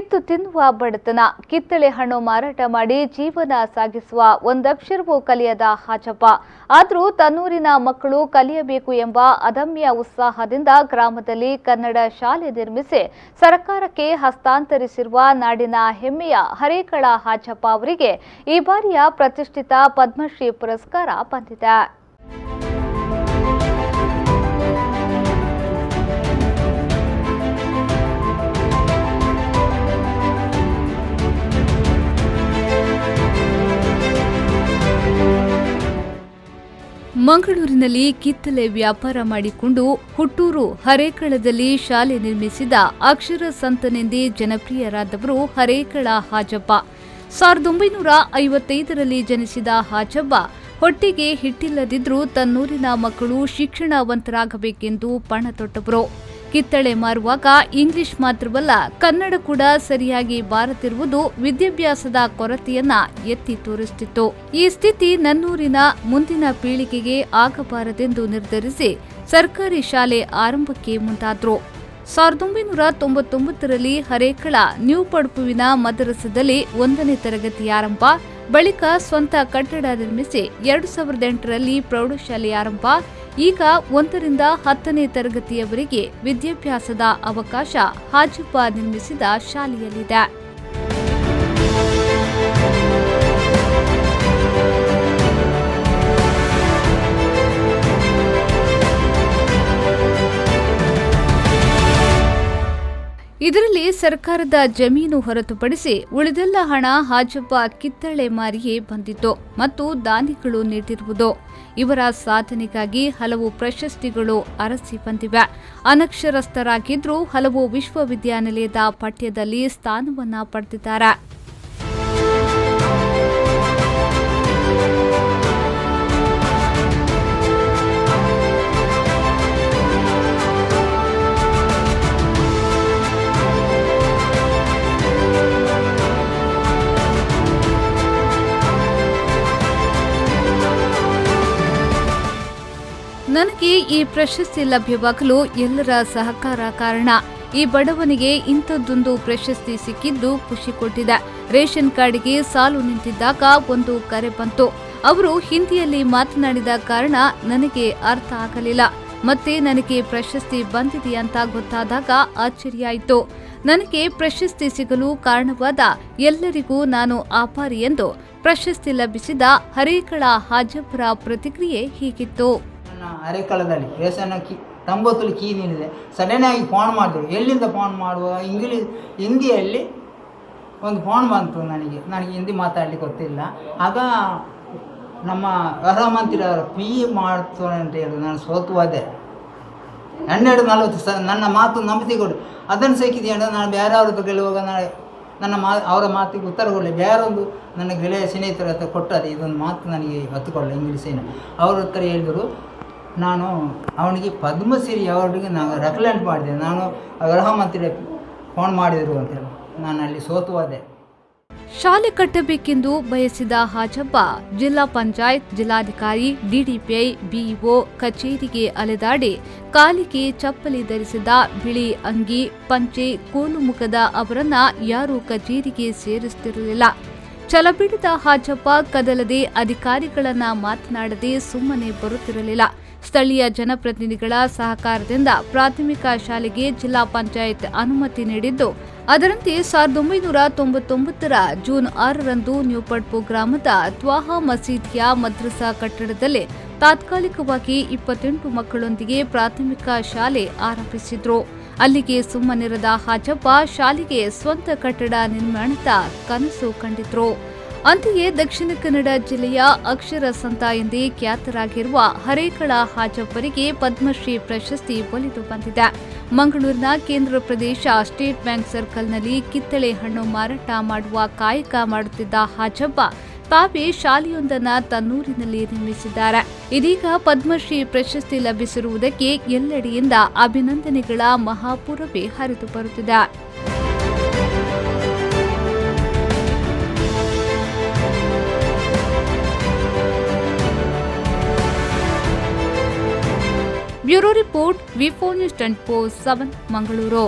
ಕಿತ್ತು ತಿನ್ನುವ ಬಡತನ, ಕಿತ್ತಳೆ ಹಣ್ಣು ಮಾರಾಟ ಮಾಡಿ ಜೀವನ ಸಾಗಿಸುವ ಒಂದಕ್ಷರವೂ ಕಲಿಯದ ಹಾಜಪ್ಪ. ಆದರೂ ತನ್ನೂರಿನ ಮಕ್ಕಳು ಕಲಿಯಬೇಕು ಎಂಬ ಅದಮ್ಯ ಉತ್ಸಾಹದಿಂದ ಗ್ರಾಮದಲ್ಲಿ ಕನ್ನಡ ಶಾಲೆ ನಿರ್ಮಿಸಿ ಸರ್ಕಾರಕ್ಕೆ ಹಸ್ತಾಂತರಿಸಿರುವ ನಾಡಿನ ಹೆಮ್ಮೆಯ ಹರೇಕಳ ಹಾಜಪ್ಪ ಅವರಿಗೆ ಈ ಬಾರಿಯ ಪ್ರತಿಷ್ಠಿತ ಪದ್ಮಶ್ರೀ ಪುರಸ್ಕಾರ ಬಂದಿದೆ. ಮಂಗಳೂರಿನಲ್ಲಿ ಕಿತ್ತಳೆ ವ್ಯಾಪಾರ ಮಾಡಿಕೊಂಡು ಹುಟ್ಟೂರು ಹರೇಕಳದಲ್ಲಿ ಶಾಲೆ ನಿರ್ಮಿಸಿದ ಅಕ್ಷರ ಸಂತನೆಂದೇ ಜನಪ್ರಿಯರಾದವರು ಹರೇಕಳ ಹಾಜಪ್ಪ. 1955ರಲ್ಲಿ ಜನಿಸಿದ ಹಾಜಪ್ಪ ಹೊಟ್ಟೆಗೆ ಹಿಟ್ಟಿಲ್ಲದಿದ್ರೂ ತನ್ನೂರಿನ ಮಕ್ಕಳು ಶಿಕ್ಷಣವಂತರಾಗಬೇಕೆಂದು ಪಣ ತೊಟ್ಟವರು. ಕಿತ್ತಳೆ ಮಾರುವಾಗ ಇಂಗ್ಲಿಷ್ ಮಾತ್ರವಲ್ಲ, ಕನ್ನಡ ಕೂಡ ಸರಿಯಾಗಿ ಬಾರದಿರುವುದು ವಿದ್ಯಾಭ್ಯಾಸದ ಕೊರತೆಯನ್ನ ಎತ್ತಿ ತೋರಿಸುತ್ತಿತ್ತು. ಈ ಸ್ಥಿತಿ ನನ್ನೂರಿನ ಮುಂದಿನ ಪೀಳಿಗೆಗೆ ಆಗಬಾರದೆಂದು ನಿರ್ಧರಿಸಿ ಸರ್ಕಾರಿ ಶಾಲೆ ಆರಂಭಕ್ಕೆ ಮುಂದಾದ್ರು. 1999ರಲ್ಲಿ ಹರೇಕಳ ನ್ಯೂ ಪಡುಪುವಿನ ಮದರಸದಲ್ಲಿ 1ನೇ ತರಗತಿ ಆರಂಭ, ಬಳಿಕ ಸ್ವಂತ ಕಟ್ಟಡ ನಿರ್ಮಿಸಿ 2008ರಲ್ಲಿ ಪ್ರೌಢಶಾಲೆ ಆರಂಭ. ಈಗ 1ರಿಂದ 10ನೇ ತರಗತಿಯವರೆಗೆ ವಿದ್ಯಾಭ್ಯಾಸದ ಅವಕಾಶ ಹಾಜಪ್ಪ ನಿರ್ಮಿಸಿದ ಶಾಲೆಯಲ್ಲಿದೆ. ಇದರಲ್ಲಿ ಸರ್ಕಾರದ ಜಮೀನು ಹೊರತುಪಡಿಸಿ ಉಳಿದೆಲ್ಲ ಹಣ ಹಾಜಪ್ಪ ಕಿತ್ತಳೆ ಮಾರಿಯೇ ಬಂದಿತ್ತು ಮತ್ತು ದಾನಿಗಳು ನೀಡಿರುವುದು. ಇವರ ಸಾಧನೆಗಾಗಿ ಹಲವು ಪ್ರಶಸ್ತಿಗಳು ಅರಸಿ ಬಂದಿವೆ. ಅನಕ್ಷರಸ್ಥರಾಗಿದ್ರೂ ಹಲವು ವಿಶ್ವವಿದ್ಯಾನಿಲಯದ ಪಠ್ಯದಲ್ಲಿ ಸ್ಥಾನವನ್ನ ಪಡೆದಿದ್ದಾರೆ. ನನಗೆ ಈ ಪ್ರಶಸ್ತಿ ಲಭ್ಯವಾಗಲು ಎಲ್ಲರ ಸಹಕಾರ ಕಾರಣ. ಈ ಬಡವನಿಗೆ ಇಂಥದ್ದೊಂದು ಪ್ರಶಸ್ತಿ ಸಿಕ್ಕಿದ್ದು ಖುಷಿ ಕೊಟ್ಟಿದೆ. ರೇಷನ್ ಕಾರ್ಡ್ಗೆ ಸಾಲು ನಿಂತಿದ್ದಾಗ ಒಂದು ಕರೆ ಬಂತು. ಅವರು ಹಿಂದಿಯಲ್ಲಿ ಮಾತನಾಡಿದ ಕಾರಣ ನನಗೆ ಅರ್ಥ ಆಗಲಿಲ್ಲ. ಮತ್ತೆ ನನಗೆ ಪ್ರಶಸ್ತಿ ಬಂದಿದೆ ಅಂತ ಗೊತ್ತಾದಾಗ ಆಶ್ಚರ್ಯ ಆಯಿತು. ನನಗೆ ಪ್ರಶಸ್ತಿ ಸಿಗಲು ಕಾರಣವಾದ ಎಲ್ಲರಿಗೂ ನಾನು ಆಭಾರಿ ಎಂದು ಪ್ರಶಸ್ತಿ ಲಭಿಸಿದ ಹರೇಕಳ ಹಾಜಪ್ಪರ ಪ್ರತಿಕ್ರಿಯೆ ಹೀಗಿತ್ತು. ಹರೇಕಳದಲ್ಲಿ ರೇಷನ್ 90 ಕೀ ನೀಡಿದೆ. ಸಡನ್ ಆಗಿ ಫೋನ್ ಮಾಡಿದ್ರು. ಎಲ್ಲಿಂದ ಫೋನ್ ಮಾಡುವ, ಹಿಂದಿಯಲ್ಲಿ ಒಂದು ಫೋನ್ ಬಂತು. ನನಗೆ ಹಿಂದಿ ಮಾತಾಡಲಿಕ್ಕೆ ಗೊತ್ತಿಲ್ಲ. ಆಗ ನಮ್ಮ ಗೃಹ ಮಂತ್ರಿ ಅವರು ಪಿ ಮಾಡ್ತಾರೆ ಅಂತ ಹೇಳಿದ್ರು. ನಾನು ಸೋತು ಹೋದೆ. 12:40 ನನ್ನ ಮಾತು ನಂಬಿಕೆ ಕೊಡು, ಅದನ್ನು ಸಿಕ್ಕಿದೆ ಅಂದರೆ ನಾನು ಬೇರೆಯವ್ರದ್ದು ಗೆಲ್ಲುವಾಗ ಅವರ ಮಾತಿಗೆ ಉತ್ತರ ಕೊಡಲಿ. ಬೇರೊಂದು ನನ್ನ ಗೆಳೆಯ ಸ್ನೇಹಿತರ ಹತ್ರ ಕೊಟ್ಟದೆ ಇದೊಂದು ಮಾತು ನನಗೆ ಹೊತ್ತುಕೊಳ್ಳ ಇಂಗ್ಲೀಷಿನ. ಅವ್ರ ಹತ್ರ ಹೇಳಿದರು, ನಾನು ಅವನಿಗೆ ಪದ್ಮಶ್ರೀ ಅವಾರ್ಡಿಗೆ ನಾನು ರೆಕಮೆಂಡ್ ಮಾಡಿದೆ. ನಾನು ಗೃಹ ಮಂತ್ರಿ ಫೋನ್ ಮಾಡಿದರು ಅಂತೇಳಿ ನಾನು ಅಲ್ಲಿ ಸೋತು ಹೋದೆ. ಶಾಲೆ ಕಟ್ಟಬೇಕೆಂದು ಬಯಸಿದ ಹಾಜಪ್ಪ ಜಿಲ್ಲಾ ಪಂಚಾಯತ್, ಜಿಲ್ಲಾಧಿಕಾರಿ, ಡಿಡಿಪಿಐ, ಬಿಇಒ ಕಚೇರಿಗೆ ಅಲೆದಾಡಿ ಕಾಲಿಗೆ ಚಪ್ಪಲಿ ಧರಿಸಿದ ಬಿಳಿ ಅಂಗಿ, ಪಂಚೆ, ಕೋಲು ಮುಖದ ಅವರನ್ನ ಯಾರೂ ಕಚೇರಿಗೆ ಸೇರಿಸುತ್ತಿರಲಿಲ್ಲ. ಛಲಬಿಡಿದ ಹಾಜಪ್ಪ ಕದಲದೆ ಅಧಿಕಾರಿಗಳನ್ನ ಮಾತನಾಡದೆ ಸುಮ್ಮನೆ ಬರುತ್ತಿರಲಿಲ್ಲ. ಸ್ಥಳೀಯ ಜನಪ್ರತಿನಿಧಿಗಳ ಸಹಕಾರದಿಂದ ಪ್ರಾಥಮಿಕ ಶಾಲೆಗೆ ಜಿಲ್ಲಾ ಪಂಚಾಯತ್ ಅನುಮತಿ ನೀಡಿದ್ದು, ಅದರಂತೆ 1999ರ ಜೂನ್ 6ರಂದು ನ್ಯೂ ಪಡ್ಪು ಗ್ರಾಮದ ತ್ವಾಹಾ ಮಸೀದಿಯ ಮದ್ರಸಾ ಕಟ್ಟಡದಲ್ಲಿ ತಾತ್ಕಾಲಿಕವಾಗಿ 28 ಮಕ್ಕಳೊಂದಿಗೆ ಪ್ರಾಥಮಿಕ ಶಾಲೆ ಆರಂಭಿಸಿದ್ರು. ಅಲ್ಲಿಗೆ ಸುಮ್ಮನಿರದ ಹಾಜಪ್ಪ ಶಾಲೆಗೆ ಸ್ವಂತ ಕಟ್ಟಡ ನಿರ್ಮಾಣದ ಕನಸು ಕಂಡಿದ್ರು. ಅಂತೆಯೇ ದಕ್ಷಿಣ ಕನ್ನಡ ಜಿಲ್ಲೆಯ ಅಕ್ಷರ ಸಂತ ಎಂದೇ ಖ್ಯಾತರಾಗಿರುವ ಹರೇಕಳ ಹಾಜಪ್ಪರಿಗೆ ಪದ್ಮಶ್ರೀ ಪ್ರಶಸ್ತಿ ಒಲಿದು ಬಂದಿದೆ. ಮಂಗಳೂರಿನ ಕೇಂದ್ರ ಪ್ರದೇಶ ಸ್ಟೇಟ್ ಬ್ಯಾಂಕ್ ಸರ್ಕಲ್ನಲ್ಲಿ ಕಿತ್ತಳೆ ಹಣ್ಣು ಮಾರಾಟ ಮಾಡುವ ಕಾಯಕ ಮಾಡುತ್ತಿದ್ದ ಹಾಜಪ್ಪ ತಾವೇ ಶಾಲೆಯೊಂದನ್ನು ತನ್ನೂರಿನಲ್ಲಿ ನಿರ್ಮಿಸಿದ್ದಾರೆ. ಇದೀಗ ಪದ್ಮಶ್ರೀ ಪ್ರಶಸ್ತಿ ಲಭಿಸಿರುವುದಕ್ಕೆ ಎಲ್ಲೆಡೆಯಿಂದ ಅಭಿನಂದನೆಗಳ ಮಹಾಪೂರವೇ ಹರಿದು ಬರುತ್ತಿದೆ. Bureau report, V4 news 24/7 Mangaluru.